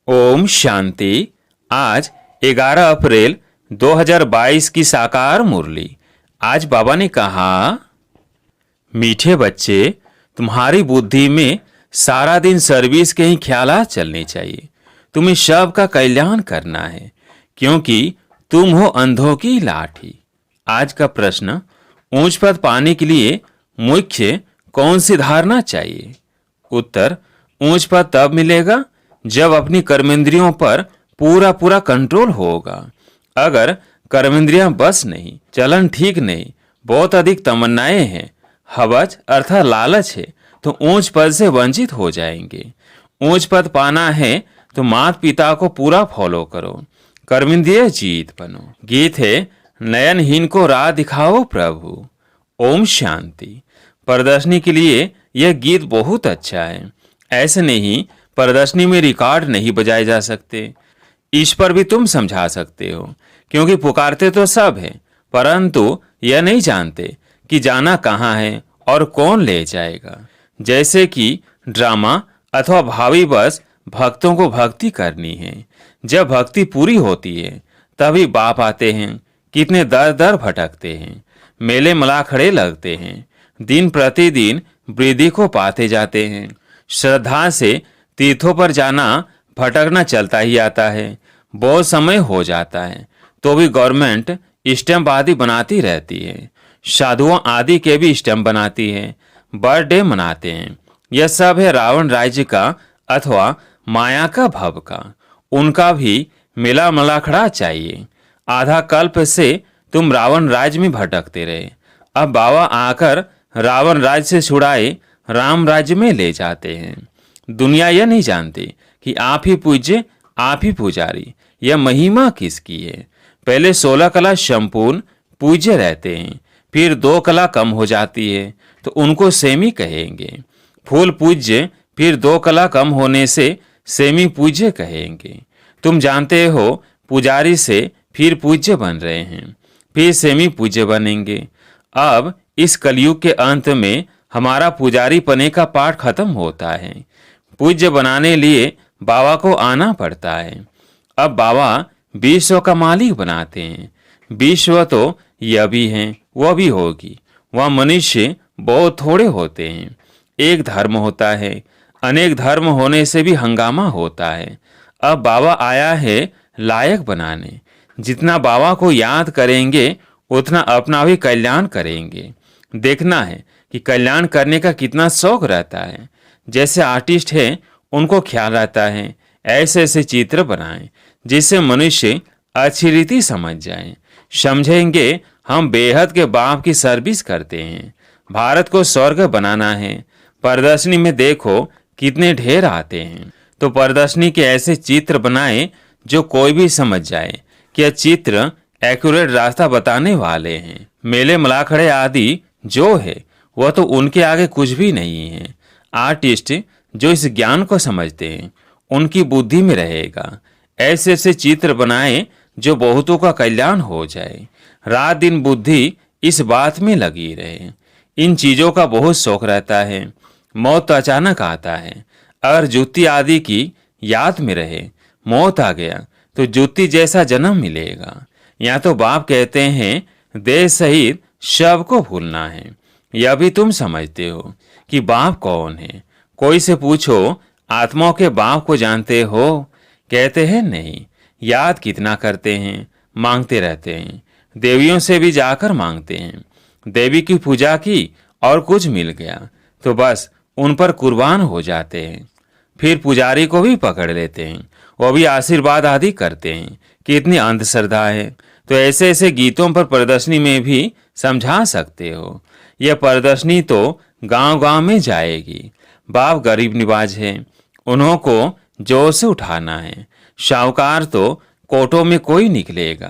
ओम शांति। आज 11 अप्रैल 2022 की साकार मुरली। आज बाबा ने कहा, मीठे बच्चे, तुम्हारी बुद्धि में सारा दिन सर्विस के ही ख्यालात चलने चाहिए। तुम्हें सबका कल्याण करना है, क्योंकि तुम हो अंधों की लाठी। आज का प्रश्न, ऊंच पद पाने के लिए मुख्य कौन सी धारणा चाहिए? उत्तर, ऊंच पद तब मिलेगा जब अपनी कर्मेंद्रियों पर पूरा पूरा कंट्रोल होगा। अगर कर्मेंद्रियां बस नहीं, चलन ठीक नहीं, बहुत अधिक तमन्नाएं हैं, हवस अर्थात लालच है, तो ऊंच पद से वंचित हो जाएंगे। ऊंच पद पाना है तो माता पिता को पूरा फॉलो करो, कर्मेंद्रिय जीत बनो। गीत है, नयनहीन को राह दिखाओ प्रभु। ओम शांति। प्रदर्शनी के लिए यह गीत बहुत अच्छा है। ऐसे नहीं, प्रदर्शनी में रिकॉर्ड नहीं बजाए जा सकते। इस पर भी तुम समझा सकते हो, क्योंकि पुकारते तो सब है, परंतु यह नहीं जानते कि जाना कहाँ है और कौन ले जाएगा। जैसे कि ड्रामा अथवा भावी बस भक्तों को भक्ति करनी है। जब भक्ति पूरी होती है तभी बाप आते हैं। कितने दर दर भटकते हैं, मेले मलाखड़े लगते हैं, दिन प्रतिदिन वृद्धि को पाते जाते हैं। श्रद्धा से तीर्थों पर जाना भटकना चलता ही आता है। बहुत समय हो जाता है तो भी गवर्नमेंट स्टैंप आदि बनाती रहती है। साधुओं आदि के भी स्टैंप बनाती है, बर्थडे मनाते हैं। यह सब है रावण राज्य का अथवा माया का भव का। उनका भी मेला मलाखड़ा चाहिए। आधा कल्प से तुम रावण राज्य में भटकते रहे, अब बाबा आकर रावण राज्य से छुड़ाए राम राज्य में ले जाते हैं। दुनिया यह नहीं जानती कि आप ही पूज्य, आप ही पुजारी। यह महिमा किसकी है? पहले 16 कला संपूर्ण पूज्य रहते हैं, फिर 2 कला कम हो जाती है तो उनको सेमी कहेंगे। फूल पूज्य, फिर 2 कला कम होने से सेमी पूज्य कहेंगे। तुम जानते हो, पुजारी से फिर पूज्य बन रहे हैं, फिर सेमी पूज्य बनेंगे। अब इस कलयुग के अंत में हमारा पुजारी पने का पाठ खत्म होता है। पूज्य बनाने लिए बाबा को आना पड़ता है। अब बाबा विश्व का मालिक बनाते हैं। विश्व तो यह भी है, वह भी होगी। वह मनुष्य बहुत थोड़े होते हैं। एक धर्म होता है, अनेक धर्म होने से भी हंगामा होता है। अब बाबा आया है लायक बनाने। जितना बाबा को याद करेंगे उतना अपना भी कल्याण करेंगे। देखना है कि कल्याण करने का कितना शौक रहता है। जैसे आर्टिस्ट है, उनको ख्याल रहता है ऐसे ऐसे चित्र बनाएं जिससे मनुष्य अच्छी रीति समझ जाए, समझेंगे हम बेहद के बाप की सर्विस करते हैं। भारत को स्वर्ग बनाना है। प्रदर्शनी में देखो कितने ढेर आते हैं, तो प्रदर्शनी के ऐसे चित्र बनाएं जो कोई भी समझ जाए कि यह चित्र एक्यूरेट रास्ता बताने वाले हैं। मेले मलाखड़े आदि जो है वह तो उनके आगे कुछ भी नहीं है। आर्टिस्ट जो इस ज्ञान को समझते हैं उनकी बुद्धि में रहेगा। ऐसे ऐसे चित्र बनाएं जो बहुतों का कल्याण हो जाए। रात दिन बुद्धि इस बात में लगी रहे। इन चीजों का बहुत शौक रहता है। मौत अचानक आता है। अगर जुत्ती आदि की याद में रहे, मौत आ गया तो जुत्ती जैसा जन्म मिलेगा। या तो बाप कहते हैं देह सहित शव को भूलना है। यह भी तुम समझते हो कि बाप कौन है। कोई से पूछो, आत्माओं के बाप को जानते हो? कहते हैं नहीं। याद कितना करते हैं, मांगते रहते हैं। देवियों से भी जाकर मांगते हैं। देवी की पूजा की और कुछ मिल गया तो बस उन पर कुर्बान हो जाते हैं। फिर पुजारी को भी पकड़ लेते हैं, वो भी आशीर्वाद आदि करते हैं। कितनी अंधश्रद्धा है। तो ऐसे ऐसे गीतों पर प्रदर्शनी में भी समझा सकते हो। यह प्रदर्शनी तो गांव गांव में जाएगी। बाप गरीब निवाज है, उन्हों को जोर से उठाना है। शाहूकार तो कोटों में कोई निकलेगा।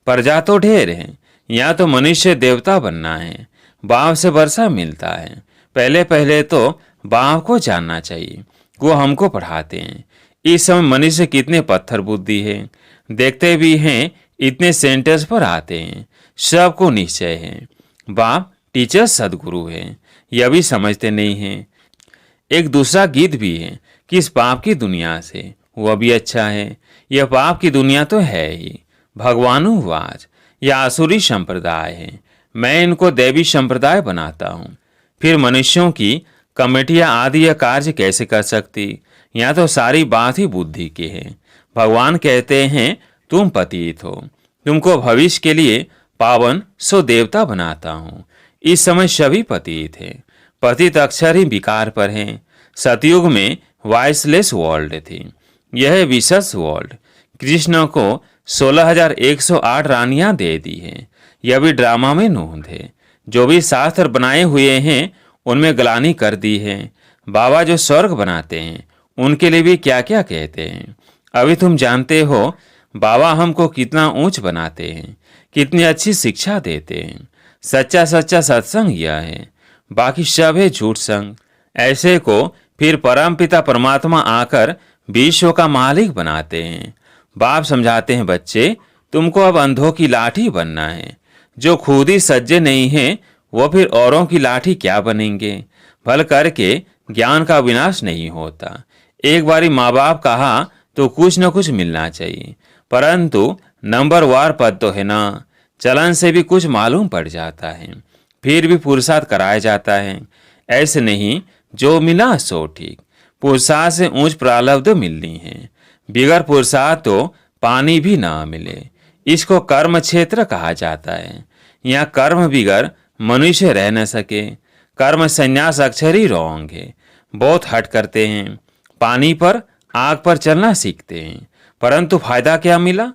प्रजा तो ढेर है, या तो मनुष्य देवता बनना है। बाप से वर्षा मिलता है। पहले पहले तो बाप को जानना चाहिए, वो हमको पढ़ाते हैं। इस समय मनुष्य कितने पत्थर बुद्धि है। देखते भी हैं इतने सेंटर्स पर आते हैं, सबको निश्चय है बाप टीचर सदगुरु है, यह भी समझते नहीं हैं। एक दूसरा गीत भी है कि इस पाप की दुनिया से वह भी अच्छा है। यह पाप की दुनिया तो है ही। भगवानुवाच, यह आसुरी संप्रदाय है, मैं इनको दैवी संप्रदाय बनाता हूँ। फिर मनुष्यों की कमेटियां आदि यह कार्य कैसे कर सकती? यहाँ तो सारी बात ही बुद्धि की है। भगवान कहते हैं तुम पतित हो, तुमको भविष्य के लिए पावन सो देवता बनाता हूँ। इस समय सभी पतित हैं। पतित अक्षर ही विकार पर हैं। सतयुग में वॉइसलेस वर्ल्ड थी, यह है विशेष वर्ल्ड। कृष्ण को 16,108 रानियां दे दी हैं। यह भी ड्रामा में नोंद है। जो भी शास्त्र बनाए हुए हैं उनमें गलानी कर दी है। बाबा जो स्वर्ग बनाते हैं उनके लिए भी क्या क्या कहते हैं। अभी तुम जानते हो बाबा हमको कितना ऊंच बनाते हैं, कितनी अच्छी शिक्षा देते हैं। सच्चा सच्चा सत्संग यह है, बाकी सब है झूठ संग। ऐसे को फिर परमपिता परमात्मा आकर विश्व का मालिक बनाते हैं। बाप समझाते हैं बच्चे तुमको अब अंधों की लाठी बनना है। जो खुद ही सज्जे नहीं है वो फिर औरों की लाठी क्या बनेंगे। भल करके ज्ञान का विनाश नहीं होता। एक बारी माँ बाप कहा तो कुछ न कुछ मिलना चाहिए, परंतु नंबरवार पद तो है ना, चलन से भी कुछ मालूम पड़ जाता है। फिर भी पुरुषार्थ कराया जाता है। ऐसे नहीं जो मिला सो ठीक। पुरुषार्थ से ऊंच प्रारब्ध मिलनी है। बिगर पुरुषार्थ तो पानी भी ना मिले। इसको कर्म क्षेत्र कहा जाता है। यहाँ कर्म बिगर मनुष्य रह न सके। कर्म संन्यास अक्षर ही रॉन्ग है। बहुत हट करते हैं, पानी पर आग पर चलना सीखते हैं, परंतु फायदा क्या मिला?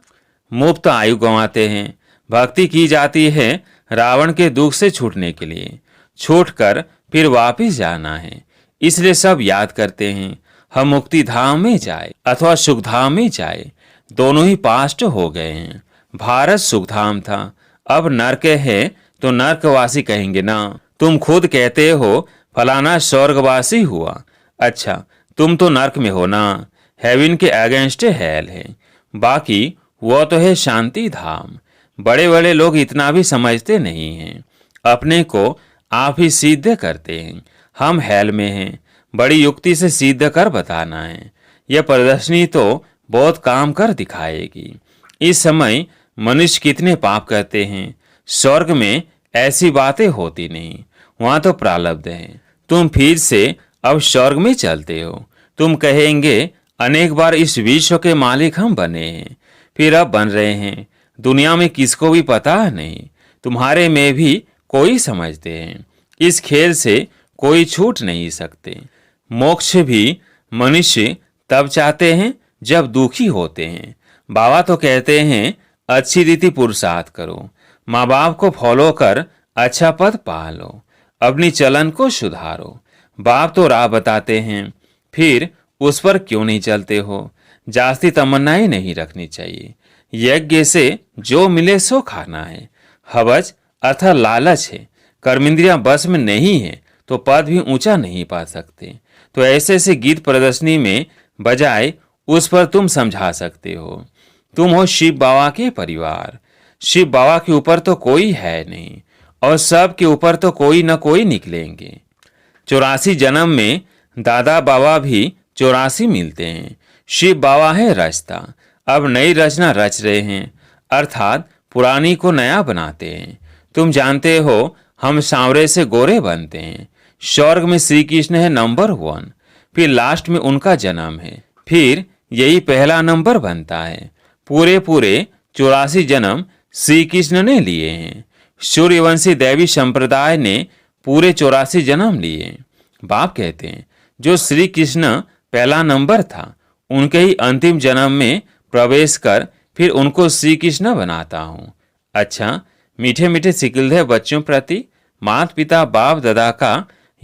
मुफ्त आयु गंवाते हैं। भक्ति की जाती है रावण के दुख से छूटने के लिए, छूटकर फिर वापिस जाना है। इसलिए सब याद करते हैं हम मुक्ति धाम में जाए अथवा सुख धाम में जाए, दोनों ही पास्ट हो गए हैं। भारत सुख धाम था, अब नरक है तो नरकवासी कहेंगे ना। तुम खुद कहते हो फलाना स्वर्गवासी हुआ, अच्छा तुम तो नरक में हो ना। हेवन के अगेंस्ट हेल है, बाकी वो तो है शांति धाम। बड़े बड़े लोग इतना भी समझते नहीं हैं, अपने को आप ही सिद्ध करते हैं हम हेल में हैं। बड़ी युक्ति से सिद्ध कर बताना है। यह प्रदर्शनी तो बहुत काम कर दिखाएगी। इस समय मनुष्य कितने पाप करते हैं। स्वर्ग में ऐसी बातें होती नहीं, वहां तो प्रारब्ध है। तुम फिर से अब स्वर्ग में चलते हो। तुम कहेंगे अनेक बार इस विश्व के मालिक हम बने हैं, फिर अब बन रहे हैं। दुनिया में किसको भी पता नहीं, तुम्हारे में भी कोई समझते हैं। इस खेल से कोई छूट नहीं सकते। मोक्ष भी मनुष्य तब चाहते हैं जब दुखी होते हैं। बाबा तो कहते हैं अच्छी रीति पुरुषार्थ करो, माँ बाप को फॉलो कर अच्छा पद पालो, अपनी चलन को सुधारो। बाप तो राह बताते हैं, फिर उस पर क्यों नहीं चलते हो? जास्ती तमन्नाएं नहीं रखनी चाहिए। यज्ञ से जो मिले सो खाना है। हवज अर्थात लालच है। कर्मेंद्रियां बस में नहीं है तो पद भी ऊंचा नहीं पा सकते। तो ऐसे ऐसे गीत प्रदर्शनी में बजाय उस पर तुम समझा सकते हो। तुम हो शिव बाबा के परिवार। शिव बाबा के ऊपर तो कोई है नहीं और सब के ऊपर तो कोई न कोई निकलेंगे। 84 जन्म में दादा बाबा भी 84 मिलते हैं। शिव बाबा है रचता, अब नई रचना रच रहे हैं, अर्थात पुरानी को नया बनाते हैं। तुम जानते हो हम सांवरे से गोरे बनते हैं। स्वर्ग में श्री कृष्ण है नंबर 1, फिर लास्ट में उनका जन्म है, फिर यही पहला नंबर बनता है। पूरे 84 जन्म श्री कृष्ण ने लिए हैं। सूर्यवंशी दैवी संप्रदाय ने पूरे 84 जन्म लिए। बाप कहते हैं जो श्री कृष्ण पहला नंबर था उनके ही अंतिम जन्म में प्रवेश कर फिर उनको श्री कृष्ण बनाता हूँ। अच्छा, मीठे मीठे सिकिलधे बच्चों प्रति माता पिता बाप दादा का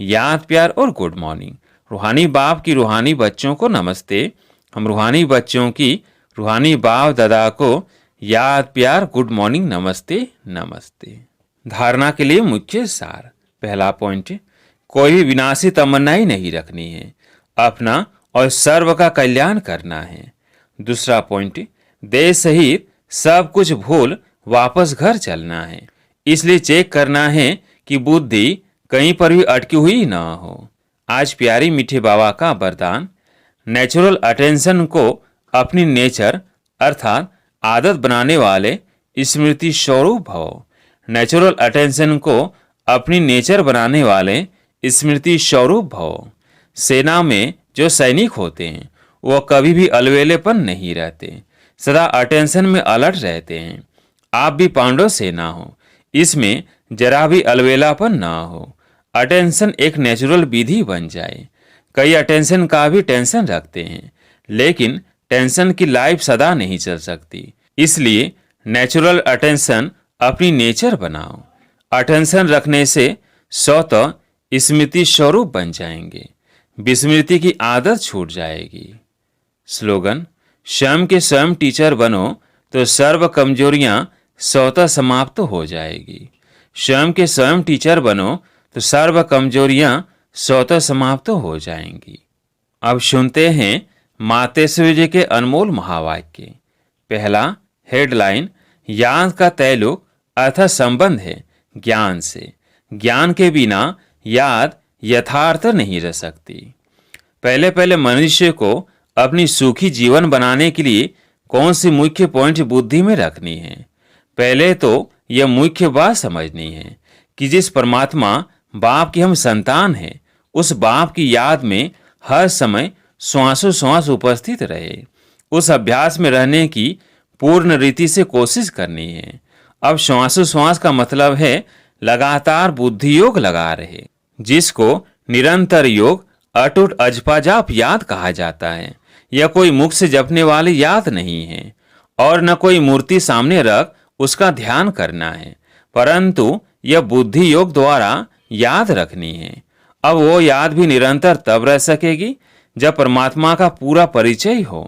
याद प्यार और गुड मॉर्निंग। रूहानी बाप की रूहानी बच्चों को नमस्ते। हम रूहानी बच्चों की रूहानी बाप दादा को याद प्यार गुड मॉर्निंग नमस्ते नमस्ते। धारणा के लिए मुख्य सार। पहला पॉइंट, कोई भी विनाशी तमन्नाएं नहीं रखनी है, अपना और सर्व का कल्याण करना है। दूसरा पॉइंट, देश सहित सब कुछ भूल वापस घर चलना है। इसलिए चेक करना है कि बुद्धि कहीं पर भी अटकी हुई ना हो। आज प्यारी मीठे बाबा का वरदान, नेचुरल अटेंशन को अपनी नेचर अर्थात आदत बनाने वाले स्मृति स्वरूप भव। नेचुरल अटेंशन को अपनी नेचर बनाने वाले स्मृति स्वरूप भव। सेना में जो सैनिक होते हैं वो कभी भी अलवेलेपन नहीं रहते, सदा अटेंशन में अलर्ट रहते हैं। आप भी पांडव सेना हो, इसमें जरा भी अलवेलापन ना हो। अटेंशन एक नेचुरल विधि बन जाए। कई अटेंशन का भी टेंशन रखते हैं, लेकिन टेंशन की लाइफ सदा नहीं चल सकती। इसलिए नेचुरल अटेंशन अपनी नेचर बनाओ। अटेंशन रखने से स्वतः स्मृति स्वरूप बन जाएंगे, विस्मृति की आदत छूट जाएगी। स्लोगन: स्वयं के स्वयं टीचर बनो तो सर्व कमजोरियां स्वतः समाप्त हो जाएगी। स्वयं के स्वयं टीचर बनो तो सर्व कमजोरियां स्वतः समाप्त हो जाएंगी। अब सुनते हैं मातेश्वरी जी के अनमोल महावाक्य। पहला हेडलाइन: याद का तैलुक अर्थात संबंध है ज्ञान से। ज्ञान के बिना याद यथार्थ नहीं रह सकती। पहले पहले मनुष्य को अपनी सुखी जीवन बनाने के लिए कौन सी मुख्य पॉइंट बुद्धि में रखनी है? पहले तो यह मुख्य बात समझनी है कि जिस परमात्मा बाप की हम संतान हैं, उस बाप की याद में हर समय श्वासों श्वास उपस्थित रहे। उस अभ्यास में रहने की पूर्ण रीति से कोशिश करनी है। अब श्वासों श्वास का मतलब है लगातार बुद्धि योग लगा रहे, जिसको निरंतर योग अटूट अजपा जाप याद कहा जाता है। यह कोई मुख से जपने वाली याद नहीं है और न कोई मूर्ति सामने रख उसका ध्यान करना है, परंतु यह बुद्धि योग द्वारा याद रखनी है। अब वो याद भी निरंतर तब रह सकेगी जब परमात्मा का पूरा परिचय हो,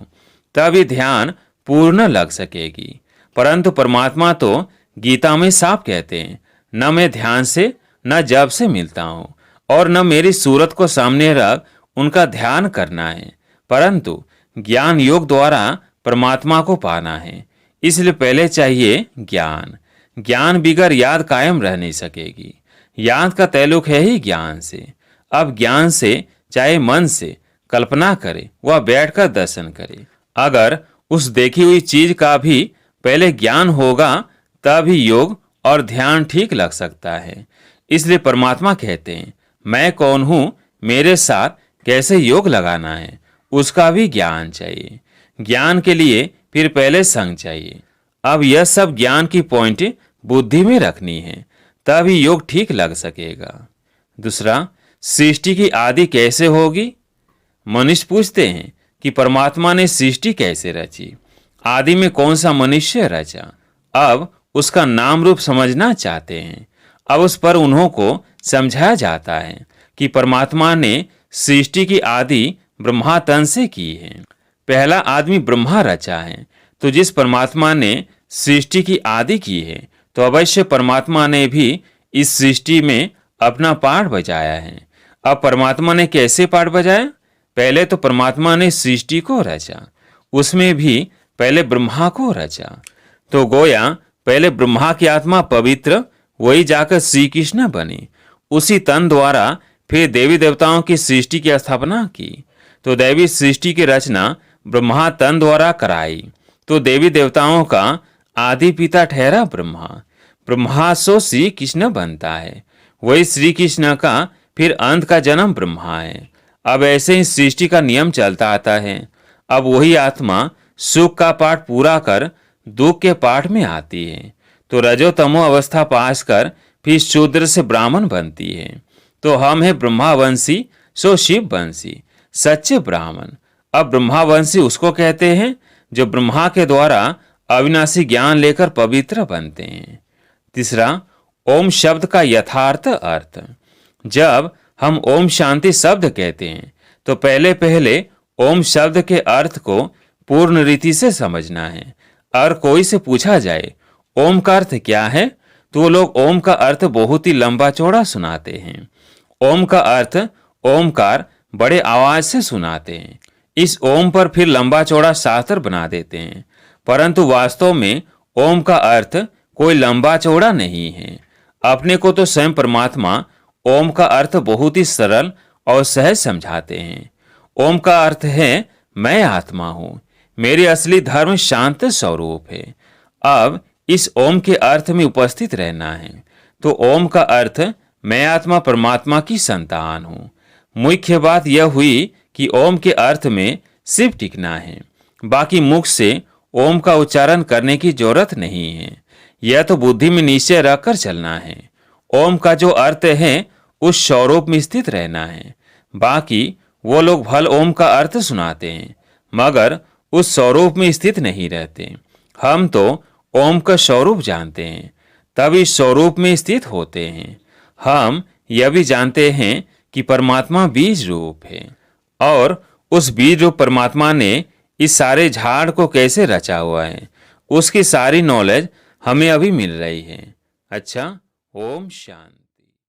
तभी ध्यान पूर्ण लग सकेगी। परंतु परमात्मा तो गीता में साफ कहते हैं, न मैं ध्यान से न जप से मिलता हूँ और न मेरी सूरत को सामने रख उनका ध्यान करना है, परंतु ज्ञान योग द्वारा परमात्मा को पाना है। इसलिए पहले चाहिए ज्ञान। ज्ञान बिगर याद कायम रह नहीं सकेगी। याद का तैलुक है ही ज्ञान से। अब ज्ञान से चाहे मन से कल्पना करे वह बैठकर दर्शन करे। अगर उस देखी हुई चीज का भी पहले ज्ञान होगा तभी योग और ध्यान ठीक लग सकता है। इसलिए परमात्मा कहते हैं, मैं कौन हूं, मेरे साथ कैसे योग लगाना है, उसका भी ज्ञान चाहिए। ज्ञान के लिए फिर पहले संग चाहिए। अब यह सब ज्ञान की पॉइंट बुद्धि में रखनी है, तभी योग ठीक लग सकेगा। दूसरा, सृष्टि की आदि कैसे होगी? मनुष्य पूछते हैं कि परमात्मा ने सृष्टि कैसे रची, आदि में कौन सा मनुष्य रचा। अब उसका नाम रूप समझना चाहते हैं। अब उस पर उन्हों को समझाया जाता है कि परमात्मा ने सृष्टि की आदि ब्रह्मा तन से की है। पहला आदमी ब्रह्मा रचा है, तो जिस परमात्मा ने सृष्टि की आदि की है, तो अवश्य परमात्मा ने भी इस सृष्टि में अपना पार्ट बजाया है। अब परमात्मा ने कैसे पार्ट बजाया? पहले तो परमात्मा ने सृष्टि को रचा, उसमें भी पहले ब्रह्मा को रचा। तो गोया पहले ब्रह्मा की आत्मा पवित्र, वही जाकर श्री कृष्ण बने। उसी तन द्वारा फिर देवी देवताओं की सृष्टि की स्थापना की। तो दैवी सृष्टि की रचना ब्रह्मा तन द्वारा कराई। तो देवी देवताओं का आदि पिता ठहरा ब्रह्मा। ब्रह्मा सो श्री कृष्ण बनता है, वही श्री कृष्ण का फिर अंत का जन्म ब्रह्मा है। अब ऐसे ही सृष्टि का नियम चलता आता है। अब वही आत्मा सुख का पाठ पूरा कर दुख के पाठ में आती है, तो रजोतमो अवस्था पास कर फिर शूद्र से ब्राह्मण बनती है। तो हम है ब्रह्मावंशी सो शिव वंशी, सच्चे ब्राह्मण। अब ब्रह्मावंशी उसको कहते हैं जो ब्रह्मा के द्वारा अविनाशी ज्ञान लेकर पवित्र बनते हैं। तीसरा, ओम शब्द का यथार्थ अर्थ। जब हम ओम शांति शब्द कहते हैं तो पहले पहले ओम शब्द के अर्थ को पूर्ण रीति से समझना है। और कोई से पूछा जाए ओम का अर्थ क्या है, तो वो लोग ओम का अर्थ बहुत ही लंबा चौड़ा सुनाते हैं। ओम का अर्थ ओमकार बड़े आवाज से सुनाते हैं। इस ओम पर फिर लंबा चौड़ा शास्त्र बना देते हैं, परंतु वास्तव में ओम का अर्थ कोई लंबा चौड़ा नहीं है। अपने को तो स्वयं परमात्मा ओम का अर्थ बहुत ही सरल और सहज समझाते हैं। ओम का अर्थ है मैं आत्मा हूँ, मेरे असली धर्म शांत स्वरूप है। अब इस ओम के अर्थ में उपस्थित रहना है। तो ओम का अर्थ मैं आत्मा परमात्मा की संतान हूँ। मुख्य बात यह हुई कि ओम के अर्थ में सिर्फ टिकना है, बाकी मुख से ओम का उच्चारण करने की जरूरत नहीं है। यह तो बुद्धि में निश्चय रखकर चलना है। ओम का जो अर्थ है उस स्वरूप में स्थित रहना है। बाकी वो लोग भल ओम का अर्थ सुनाते हैं मगर उस स्वरूप में स्थित नहीं रहते। हम तो ओम का स्वरूप जानते हैं, तब इस स्वरूप में स्थित होते हैं। हम यह भी जानते हैं कि परमात्मा बीज रूप है और उस बीज रूप परमात्मा ने इस सारे झाड़ को कैसे रचा हुआ है उसकी सारी नॉलेज हमें अभी मिल रही है। अच्छा, ओम शांति।